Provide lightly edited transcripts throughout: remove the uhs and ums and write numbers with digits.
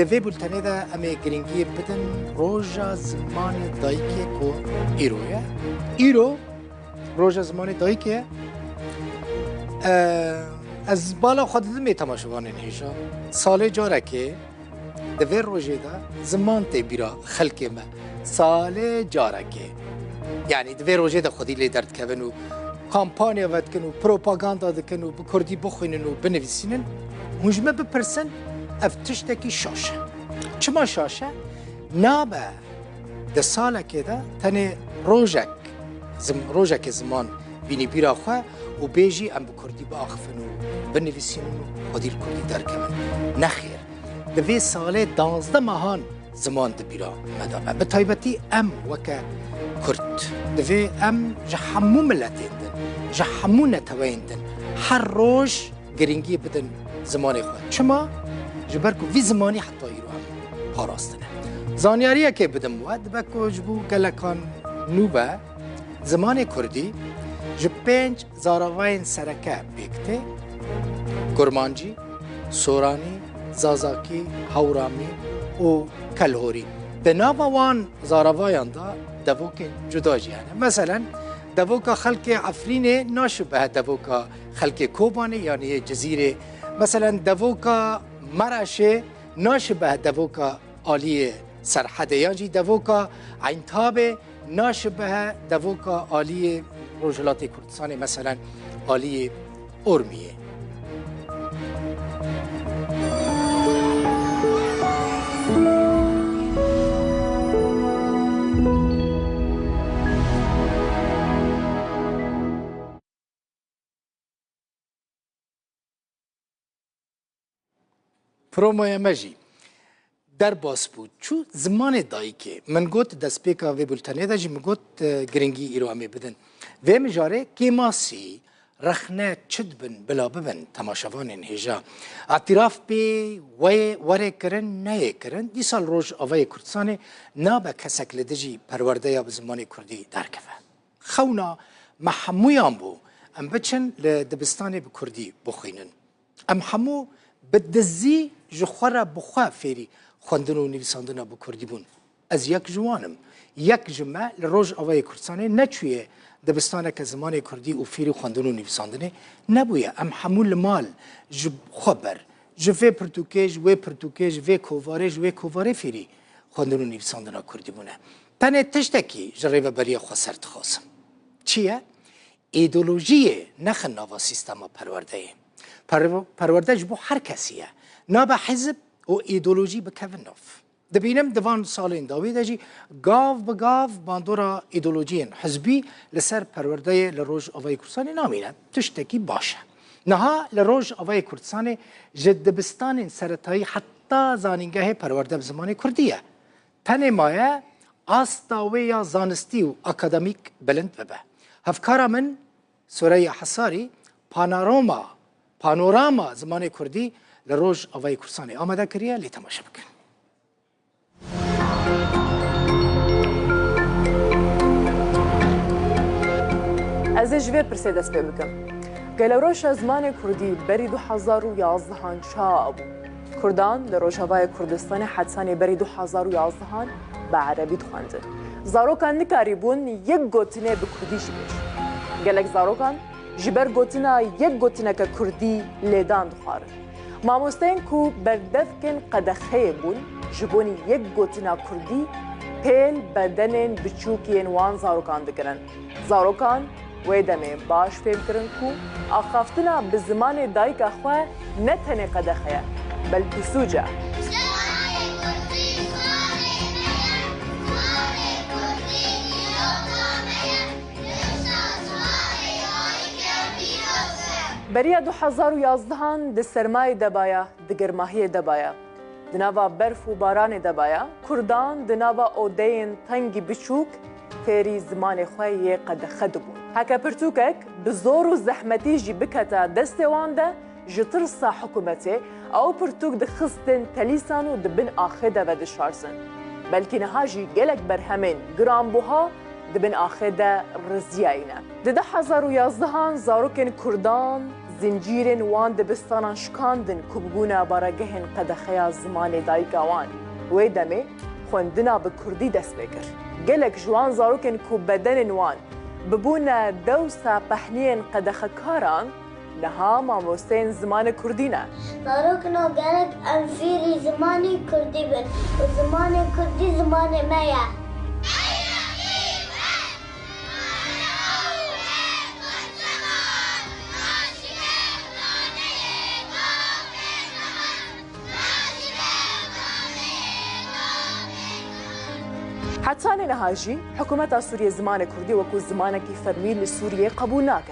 دوی بولتنه دا امی گرینگی بدن روژا زمان دایکه کو ایرویه ایرو روژا زمان دایکه از بالا خود می تماشاوان نیشا سال جاره که دوی روژه دا زمان تی بیرا خلق ما سال جاره که یعنی دوی روژه دا خودی لی درد کون و کامپانیا ود کن و پروپاگاندا دکن و بکردی بخوینن و بنویسینن مجمع بپرسن اف تشتکی شاشه چما شاشه؟ نابه ده ساله که ده تنه روژک زمان بینی بیرا خواه و بیجی ام بکردی با آخفن و بنویسینن و خودی کردی درکمن نخیر دوی ساله 12 ماهان زمان ده بیرا مدامه به طایبتی ام وکه کرد دوی ام جحمو ملتین دن جحمو نتوین دن هر روش گرینگی بدن زمان خواه چما؟ جبر کو وی زمانی حتی ایرو هم پاراستنه زانیاریه که بدم ود بکو جبو گلکان نوبه زمان کردی جب 5 زاراوین سرکه بیکته گرمانجی، سورانی، زازاکی، هورامی و کلهوری به ناوان زاراوایان دا دوکن جدا جیانه مثلا دوکا خلق عفرینه ناشبه دوکا خلق کوبانه یعنی جزیره مثلا دوکا مراشه ناشبه دوکا آلی سرحده یعنی دوکا عینتابه ناشبه دوکا آلی روجلات کردستان مثلا آلی ارمیه پروموی مجی در باس بود چو زمان دایی که من گوت دست پیکا وی بولتنه دا جی من گوت گرنگی ایرو امی بدن وی مجاره که ماسی رخنه چد بن بلا ببن تماشاوان هجا اعتراف بی وی وره کرن نه کرن دی سال روش آوای کردستان نابا کسک لدجی پرورده یا بزمان کردی درکفه خونا محمویان بو ام بچن لدبستان بکردی بخوینن ام همو بدزی جخورا بخوا فیری خواندن و نویساندن با کردی بون از یک جوانم یک جمعه لروج آوای کردستانه نچویه دبستانه که زمان کردی و فیری خواندن و نویساندنه نبویه ام حمول مال جب خبر جوه پرتوکیج و پرتوکیج و کوواره فیری خواندن و نویساندن کردی بونه تنه تشتکی جریب بری خسرت خواستم چیه؟ ایدولوژی نخن نوا سیستما پرورده پرورده جبو هر کسیه نابا حزب و ایدولوژی بکوین ناف دبینم دوان سال این داوی دجی گاو بگاو باندورا ایدولوژی حزبی لسر پرورده لروج آوای کردستان نامینه تشتکی باشه نها لروج آوای کردستان جدبستان سرطایی حتی زانینگاه پرورده بزمان کردیه تن مایه آستاوی یا زانستی و اکادمیک بلند ببه هفکارا من سوره حصاری پانوراما زمان کردی لروج آوای کردستان آمده کریه لی تماشا بکن از جوه پرسه دست بکم گلوروش زمان کردی بری 2011 چا ابو کردان لروج آوای کردستان حدسان بری 2011 به عربی دخوانده زاروکان نکاری بون یک گوتنه به کردیش بیش گلک زاروکان جبر گوتنا یک گوتنه که کردی لیدان دخواره ماموستین کو بردفکن قدخه بون جبونی یک گوتنا کردی پیل بدنین بچوکین وان زاروکان دکرن زاروکان ویدمه باش فهم کرن کو آخافتنا به زمان دایک اخواه نتنه قدخه بل پسوجه بریا 2011 د سرمای دبایا د گرماهی دبایا د ناوا برف و باران دبایا کردان د ناوا اودین تنگی بچوک فری زمان خوی قد خدبون هکا پرتوکک بزور و زحمتی جی بکتا دستوانده جترسا حکومتی او پرتوک د خستن تلیسان و د بن آخده و د شارسن بلکه نهاجی گلک برهمین گرامبوها د بن آخده رزیاینه د 2011 زاروکن کردان زنجيرن وان دبستان شکاندن کببونا بارگهن قدخیا زمان دایگاوان و دمه خوندنا به کردی دست بکر گلک جوان زاروکن کو بدن وان ببونا دوسا پهنین قدخکاران نها ماموسین زمان کردینه زاروکنو گلک انفیری زمانی کردی بن و زمان کردی زمان میا حتى نهاجي حكومة سوريا زمان كردي وكو زمانك فرمي لسوريا قبولناك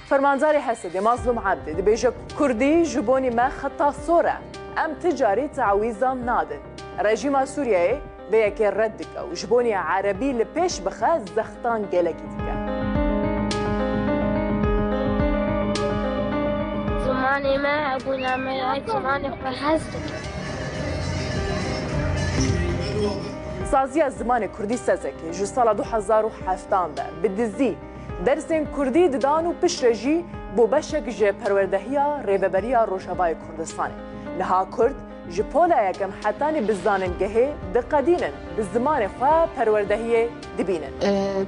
فرمانزاري حسد مظلوم عبد دبيجا كردي جبوني ما خطا صورة ام تجاري تعويضا نادن رجيم سوريا بيكي ردك وجبوني عربي لبيش بخاز زختان جالكي ديكا زماني ما ابونا ما زماني فرحزتك سازیا زمان کردی سازکی جو سال 2017 ده بدزی درسین کردی ددان و پشرجی بو بشک جه پروردهیا ریوبریا روشاوای کردستان نها کرد جپولا یکم حتانی بزانن گهه دقدینن بزمان خواه پروردهیه دبینن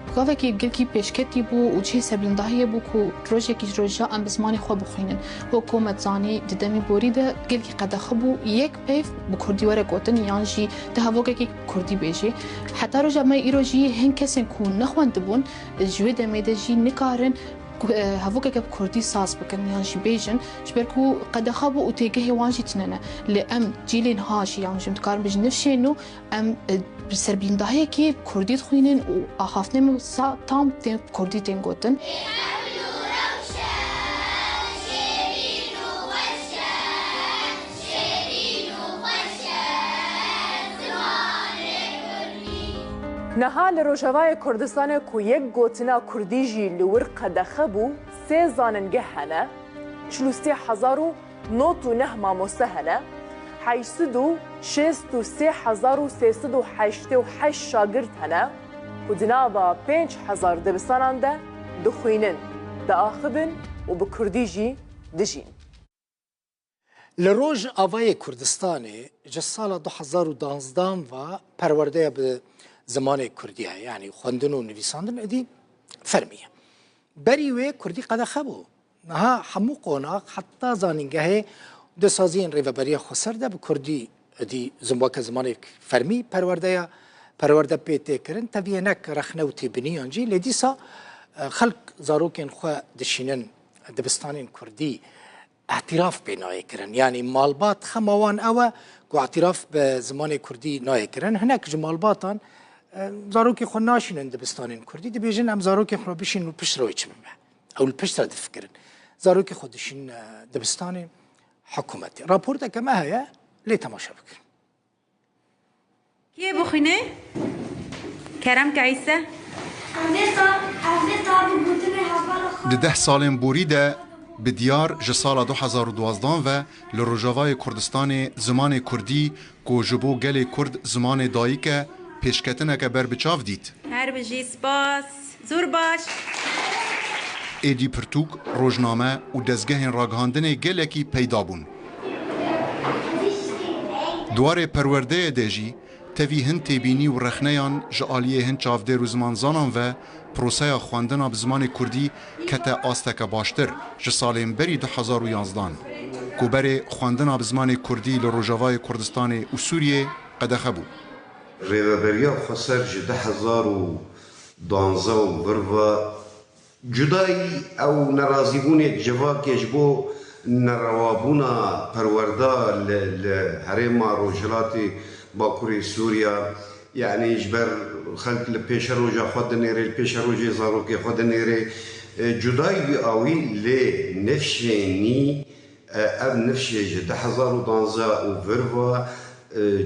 بقاوه که گلکی پیشکتی بو و چه سبلندهیه بو که روژه که روژه ام بزمان خواه بخوینن حکومت زانی ددمی بوریده گلکی قدخه بو یک پیف بو کردی وره گوتن یانجی ده هواگه که کردی بیجه حتی روژه ما ایروژی هن کسین که نخوانده بون جوه دمیده جی نکارن هفوكا كب كردي ساس بكن يانجي بيجن شبركو قد خابو وتيجي وانجي تننا لأم جيلين هاشي يعني جم تكارم بيجن نفشينو أم بسربين داهية كي كردي تخوينن وأخافنا من سا تام تين كردي تنقطن نها لروجاوای کردستان کو یک گوتنا کردی جی لور قدخه بو سه زاننگه هنه چلوستی هزارو نوتو نه ماموسه هنه حیسدو شستو 3388 شاگرد هنه و جنابا 5000 دبستانان ده دخوینن ده آخبن و به کردی جی دجین لروج آوای کردستان جسال 2012 و پرورده به زمان کردیه یعنی خواندن و نویساندن ادی فرمیه بری و کردی قد خبو ها همو قوناق حتی زانینگه ده سازین ریوبری خسر ده به کردی ادی زمواک زمان فرمی پرورده پیته کرن تبیه نک رخنه و تیبنی آنجی لیدیسا خلق زاروکین خواه دشینن دبستانین کردی اعتراف به نایه کرن یعنی مالبات خماوان اوه که اعتراف به زمان کردی نایه کرن هنک جمالباتان زاروکی خو ناشینن دبستانین کردی دبیجن ام زاروکی خو بشین و پشت روی چه بمه او الپشت را دفکرن زاروکی خو دشین دبستان حکومتی راپورتا که ما هیا لی تماشا بکن کیه بخینه؟ کرم که عیسه؟ ده 10 سالên borî de bi diyar ji sala 2012 ve li Rojavayê Kurdistanê zimanê Kurdî ku ji bo gelê Kurd zimanê dayîk e pêşketineke berbiçav dît. Her bijî spas, zor baş. Êdî pirtûk, rojname û dezgehên ragihandinê gelekî peyda bûn. Duwarê perwerdeyê de jî tevî hin têbînî û rexneyan ji aliyê hin çavdêr û zimanzanan ve proseya xwendina bi zimanê Kurdî kete asteke baştir ji salên berî 2011. Ku berê xwendina bi zimanê Kurdî li Rojavayê Kurdistanê û Sûriyê qedexe bû. Rêveberiya Xweser ji 2012 û virva cudayî ew nerazîbûnê civakê ji bo nerawabûna perwerda li herêma Rojhilatê Bakurê Sûriya yani ji ber xelk li pêşa roja xwe dinêre li pêşa rojê zarokê xwe dinêre cudayî wî awî lê nifşênî ev nifşê ji 2012 û virva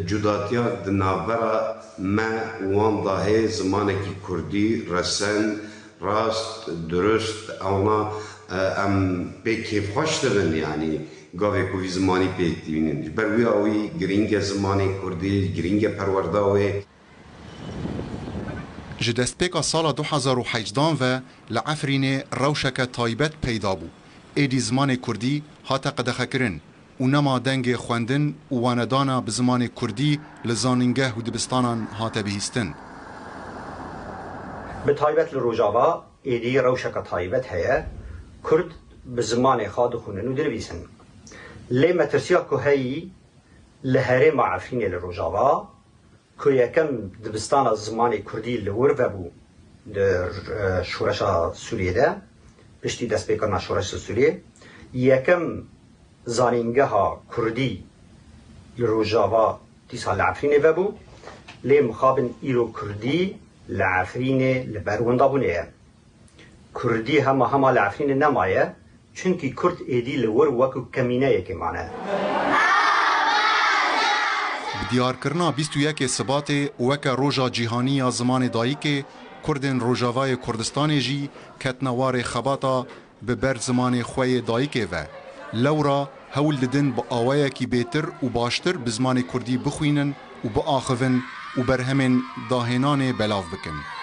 cudatiya di navbera me wan dahê zimanekî Kurdî resen rast durust ewna em pê kêfxweş dibin yanî gavê ku vî zimanî pêk dibînin ji ber wî awî giring e zimanê Kurdî giring e perwerda wê. Ji destpêka sala 2018 ve li Efrînê rewşeke taybet peyda bû. ایدی زمان کردی هاتا قدخکرن و نما دنگ خواندن و واندانا به زمان کردی لزانینگه و دبستانان هاتا بهیستن. به تایبت لروجاوا ایدی روشک تایبت هیا کرد به زمان خاد خونن و دنویسن. لی مترسیا که هی لهره معفرین لروجاوا که یکم دبستان زمان کردی لور و بو در شورش سوریه ده پشتی دست بیکن شورش سوریه یکم زانینگه ها کردی لروجاوا دیسا لعفرین و بو لی مخابن ایرو کردی لعفرین لبروندا بونه کردی همه لعفرین نمایه چونکی کرد ایدی لور وکو کمینه یکی مانه دیارکرنا 21 سبات وک روژا جیهانی زمان دایی که کردن روژاوای کردستان جی کتنوار خباتا به بر زمان خوی دایی که و لورا هول ددن با آوائه کی بیتر و باشتر به زمان کردی بخوینن و با آخوین و برهمن داهنان بلاو بکن.